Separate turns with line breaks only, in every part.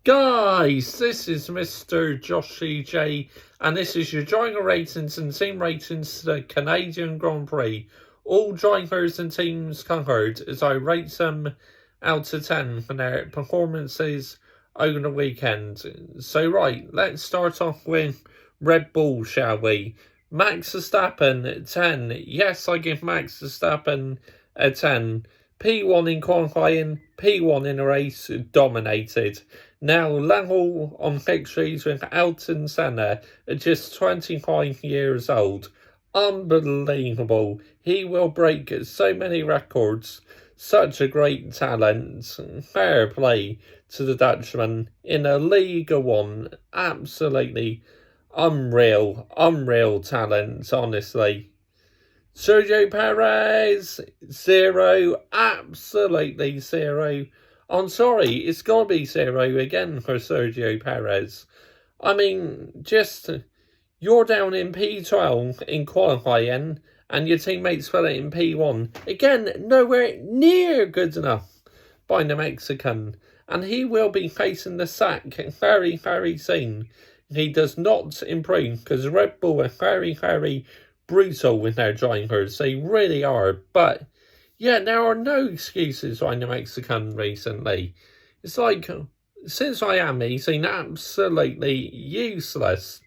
Guys, this is Mr. Joshy J, and this is your driver ratings and team ratings to the Canadian Grand Prix. All drivers and teams covered as I rate them out of 10 for their performances over the weekend. So right, let's start off with Red Bull, shall we? Max Verstappen, 10. Yes, I give Max Verstappen a 10. P1 in qualifying, P1 in a race, dominated. Now level on victories with Ayrton Senna at just 25 years old. Unbelievable. He will break so many records. Such a great talent. Fair play to the Dutchman in a League One. Absolutely unreal talent, honestly. Sergio Perez, 0, absolutely 0. I'm sorry, it's got to be 0 again for Sergio Perez. I mean, you're down in P12 in qualifying, and your teammates fell in P1. Again, nowhere near good enough by the Mexican. And he will be facing the sack very soon. He does not improve, because Red Bull are very brutal with their drivers. They really are. But yeah, there are no excuses by the Mexican recently. It's like, since Miami, he's been absolutely useless.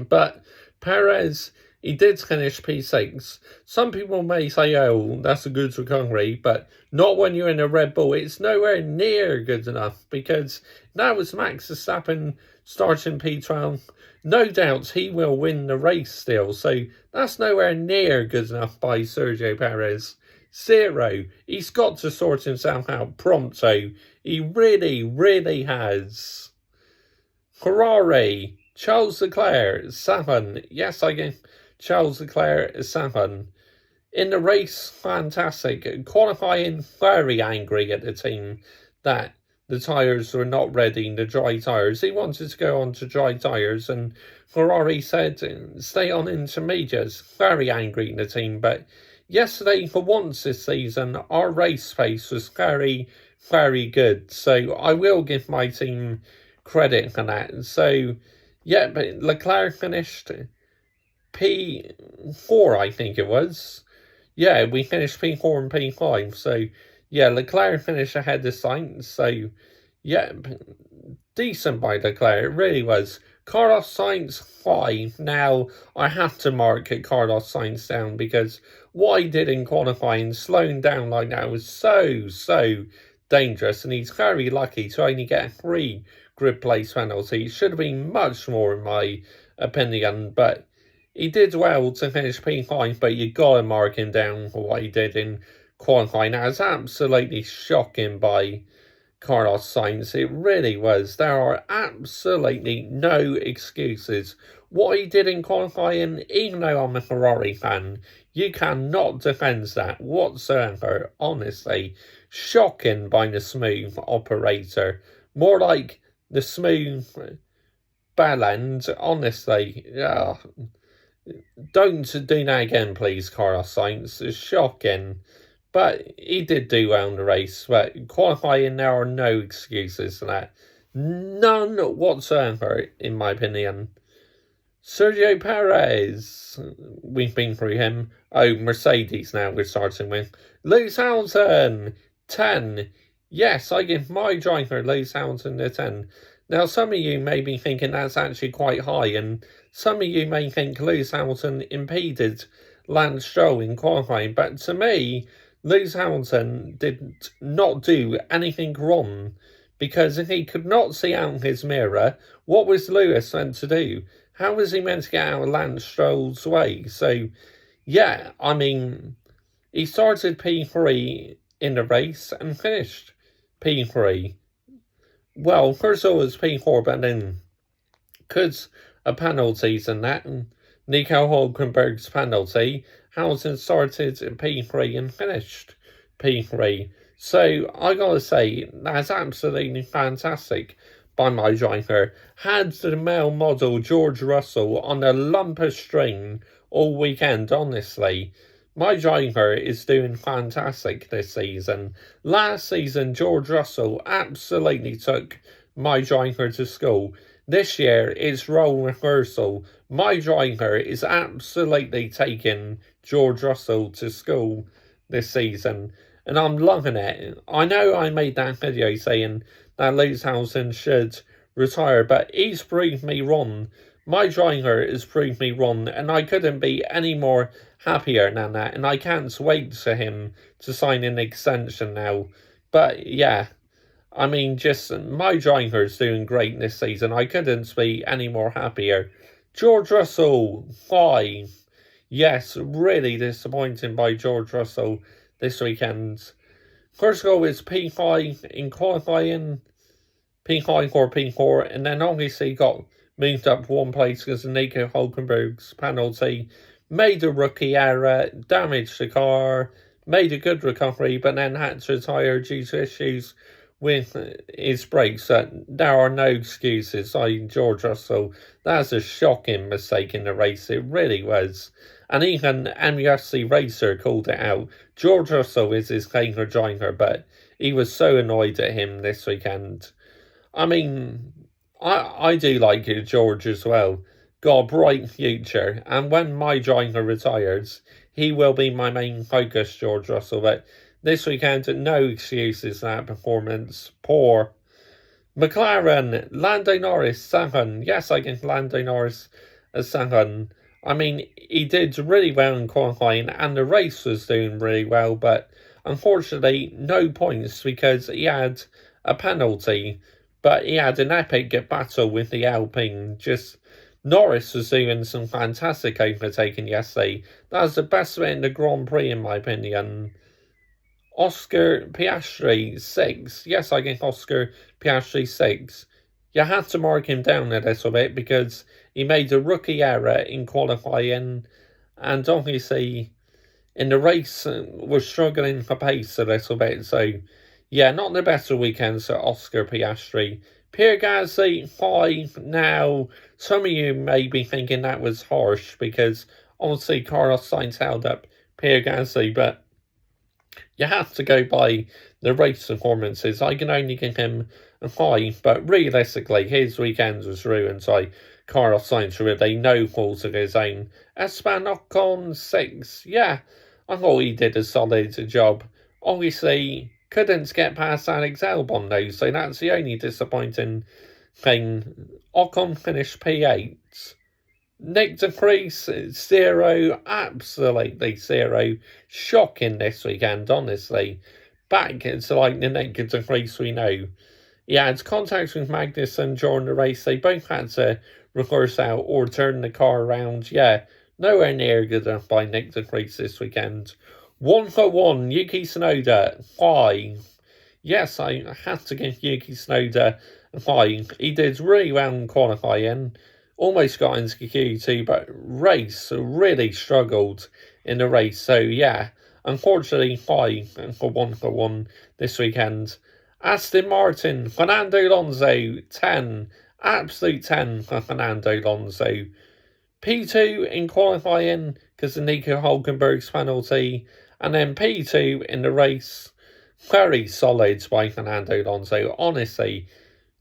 But Perez, he did finish P6. Some people may say, oh, that's a good recovery, but not when you're in a Red Bull. It's nowhere near good enough, because now with Max Verstappen starting P12, no doubt he will win the race still. So that's nowhere near good enough by Sergio Perez. 0. He's got to sort himself out pronto. He really has. Ferrari, Charles Leclerc, 7. Yes, I give Charles Leclerc a 7. In the race, fantastic. Qualifying, very angry at the team that the tyres were not ready, the dry tyres. He wanted to go on to dry tyres, and Ferrari said, stay on intermediates. Very angry at the team, but yesterday, for once this season, our race pace was very good. So I will give my team credit for that. So, yeah, but Leclerc finished P4, I think it was. Yeah, we finished P4 and P5. So, yeah, Leclerc finished ahead of Sainz. So, yeah, decent by Leclerc. It really was. Carlos Sainz, 5. Now, I have to mark Carlos Sainz down, because what he did in qualifying, slowing down like that, was so dangerous. And he's very lucky to only get a 3 grid place penalty. It should have been much more, in my opinion. But he did well to finish P5, but you got to mark him down for what he did in qualifying. That was absolutely shocking by Carlos Sainz. It really was. There are absolutely no excuses. What he did in qualifying, even though I'm a Ferrari fan, you cannot defend that whatsoever. Honestly, shocking by the smooth operator. More like the smooth bell end. Honestly, don't do that again, please, Carlos Sainz. It's shocking. But he did do well in the race. But qualifying, there are no excuses for that. None whatsoever, in my opinion. Sergio Perez, we've been through him. Oh, Mercedes now we're starting with. Lewis Hamilton, 10. Yes, I give my driver Lewis Hamilton a 10. Now, some of you may be thinking that's actually quite high, and some of you may think Lewis Hamilton impeded Lance Stroll in qualifying, but to me, Lewis Hamilton did not do anything wrong, because if he could not see out his mirror, what was Lewis meant to do? How was he meant to get out of Lance Stroll's way? So, yeah, I mean, he started P3 in the race and finished P3. Well, first of all, it was P4, but then, because of penalties and that, and Nico Hulkenberg's penalty, Hamilton started P3 and finished P3. So, I gotta say, that's absolutely fantastic by my driver. Had the male model George Russell on a lump of string all weekend, honestly. My driver is doing fantastic this season. Last season, George Russell absolutely took my driver to school. This year, it's role reversal. My driver is absolutely taking George Russell to school this season, and I'm loving it. I know I made that video saying that Lewishausen should retire, but he's proved me wrong. My driver has proved me wrong, and I couldn't be any more happier than that, and I can't wait for him to sign an extension now. But yeah, I mean, just my driver's doing great this season. I couldn't be any more happier. George Russell, why? Yes, really disappointing by George Russell this weekend. First goal is P5 in qualifying, P5 or P4, and then obviously got moved up one place because of Nico Hulkenberg's penalty. Made a rookie error, damaged the car, made a good recovery, but then had to retire due to issues with his brakes. There are no excuses. George Russell, that's a shocking mistake in the race. It really was. And even MUFC Racer called it out. George Russell is his favourite driver, but he was so annoyed at him this weekend. I mean, I do like George as well. Got a bright future. And when my driver retires, he will be my main focus, George Russell. But this weekend, no excuses for that performance. Poor. McLaren, Lando Norris, second. Yes, I give Lando Norris a second. I mean, he did really well in qualifying, and the race was doing really well, but unfortunately, no points because he had a penalty. But he had an epic battle with the Alpine. Just Norris was doing some fantastic overtaking yesterday. That was the best bit in the Grand Prix, in my opinion. Oscar Piastri, 6. Yes, I give Oscar Piastri 6. You have to mark him down a little bit because he made a rookie error in qualifying, and obviously in the race was struggling for pace a little bit. So yeah, not the best of weekends for Oscar Piastri. Pierre Gasly, 5. Now, some of you may be thinking that was harsh because obviously Carlos Sainz held up Pierre Gasly, but you have to go by the race performances. I can only give him a 5, but realistically, his weekend was ruined by Carlos Sainz with a no fault of his own. Esteban Ocon, 6. Yeah, I thought he did a solid job. Obviously, couldn't get past Alex Albon though, so that's the only disappointing thing. Ocon finished P8. Nick de Vries, 0. Absolutely 0. Shocking this weekend, honestly. Back to like the Nick de Vries we know. He had contact with Magnussen during the race. They both had to reverse out or turn the car around. Yeah, nowhere near good enough by Nick de Vries this weekend. 1 for 1, Yuki Tsunoda, 5. Yes, I have to give Yuki Tsunoda a 5. He did really well in qualifying. Almost got into Q2, but race really struggled in the race. So yeah, unfortunately 5 for 1 for 1 this weekend. Aston Martin, Fernando Alonso, 10. Absolute 10 for Fernando Alonso. P2 in qualifying because of Nico Hulkenberg's penalty. And then P2 in the race. Very solid by Fernando Alonso. Honestly,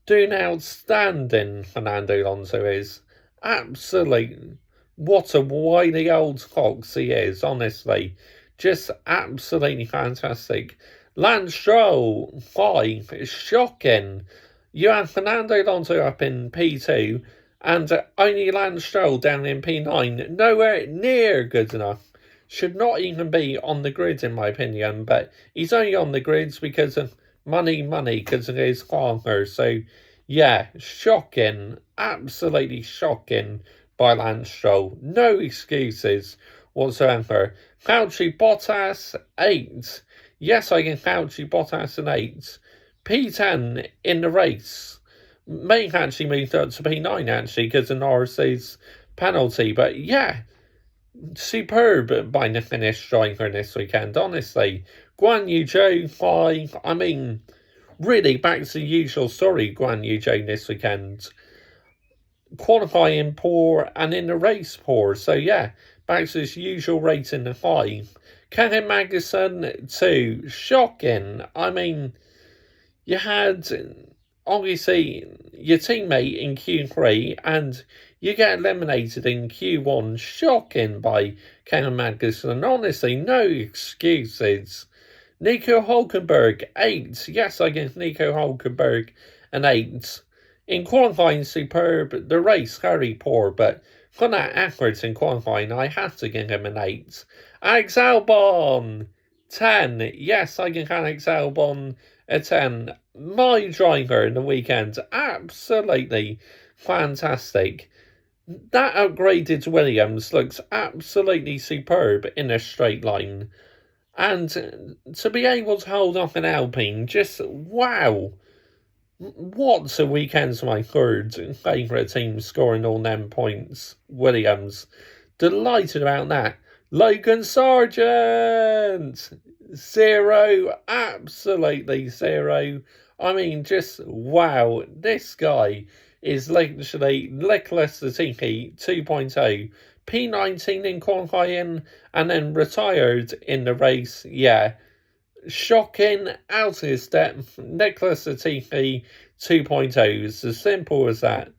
doing outstanding, Fernando Alonso is. Absolutely. What a wily old fox he is, honestly. Just absolutely fantastic. Lance Stroll, 5. Shocking. You have Fernando Alonso up in P2 and only Lance Stroll down in P9. Nowhere near good enough. Should not even be on the grid, in my opinion, but he's only on the grids because of money, because of his father. So, yeah, shocking, absolutely shocking by Lance Stroll. No excuses whatsoever. Valtteri Bottas, 8. Yes, I can Valtteri Bottas an 8. P10 in the race. May actually moved up to P9, actually, because of Norris's penalty. But, yeah, superb by the Finnish driver this weekend, honestly. Guan Yu Zhou, 5. I mean, really back to the usual story, Guan Yu Zhou this weekend. Qualifying poor and in the race poor. So yeah, back to his usual rating of 5. Kevin Magnussen, 2. Shocking. I mean, you had obviously your teammate in Q3 and you get eliminated in Q1. Shocking by Kevin Magnussen. Honestly, no excuses. Nico Hulkenberg, 8. Yes, I give Nico Hulkenberg an 8. In qualifying, superb. The race, very poor, but for that effort in qualifying, I have to give him an 8. Alex Albon, 10. Yes, I give Alex Albon a 10. My driver in the weekend, absolutely fantastic. That upgraded Williams looks absolutely superb in a straight line. And to be able to hold off an Alpine, just wow. What a weekend's my third favourite team scoring all them points. Williams. Delighted about that. Logan Sargent! 0. Absolutely 0. I mean, just wow. This guy is literally Nicholas Latifi 2.0. P19 in qualifying and then retired in the race. Yeah. Shocking, out of his depth. Nicholas Latifi 2.0 is as simple as that.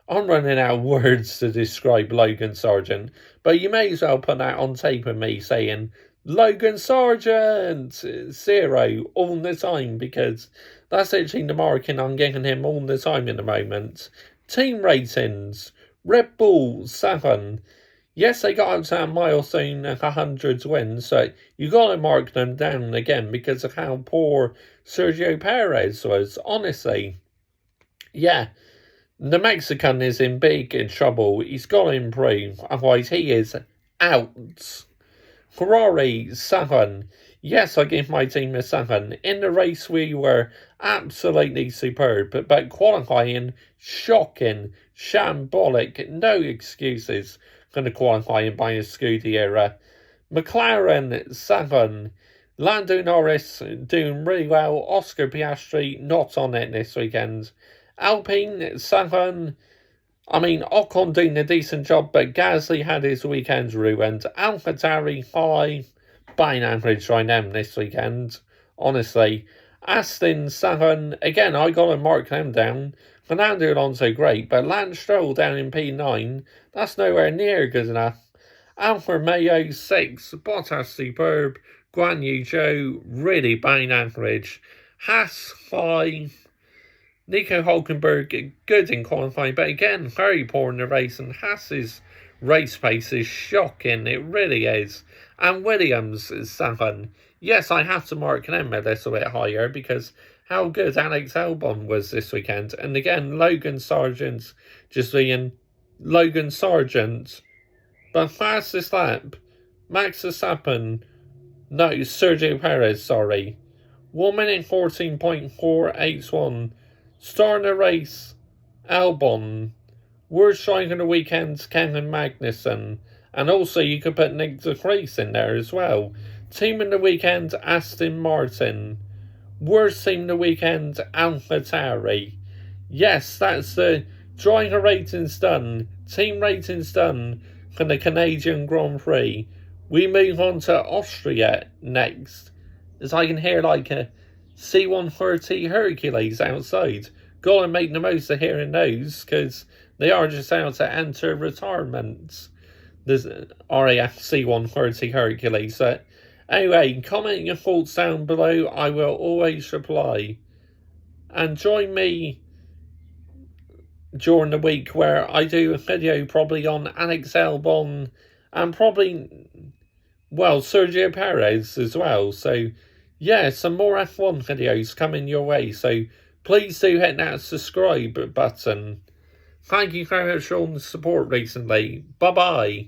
I'm running out of words to describe Logan Sargent, but you may as well put that on tape of me saying Logan Sargent 0 all the time, because that's actually the marking I'm giving him all the time in the moment. Team ratings: Red Bull 7. Yes, they got up to that milestone 100 wins, so you got to mark them down again because of how poor Sergio Perez was. Honestly, yeah, the Mexican is in big trouble. He's got to improve, otherwise he is out. Ferrari 7. Yes, I give my team a 7. In the race, we were absolutely superb, but qualifying, shocking, shambolic, no excuses for the qualifying by a Scuderia. McLaren 7. Lando Norris doing really well. Oscar Piastri not on it this weekend. Alpine 7. I mean, Ocon doing a decent job, but Gasly had his weekend ruined. AlphaTauri 5. Buying average by them this weekend. Honestly. Aston 7. Again, I got to mark them down. Fernando Alonso great, but Lance Stroll down in P9. That's nowhere near good enough. Alfa Romeo 6. Bottas superb. Guan Yu Zhou really buying average. Haas 5. Nico Hulkenberg, good in qualifying, but again, very poor in the race, and Haas's race pace is shocking, it really is. And Williams is 7. Yes, I have to mark them a little bit higher, because how good Alex Albon was this weekend. And again, Logan Sargent, just being Logan Sargent. But fastest lap, Max Verstappen, no, Sergio Perez, sorry. 1 minute 14.481. Starting the race, Albon. Worst striker of the weekend, Kevin Magnussen. And also you could put Nick de Vries in there as well. Team of the weekend, Aston Martin. Worst team of the weekend, AlphaTauri. Yes, that's the driver ratings done. Team ratings done for the Canadian Grand Prix. We move on to Austria next. As I can hear like a C-130 Hercules outside. Gotta make the most of hearing those, because they are just out to enter retirement. There's RAF C-130 Hercules. Anyway, comment your thoughts down below. I will always reply. And join me during the week where I do a video probably on Alex Albon and probably, well, Sergio Perez as well. So, yeah, some more F1 videos coming your way. So, please do hit that subscribe button. Thank you very much for all the support recently. Bye-bye.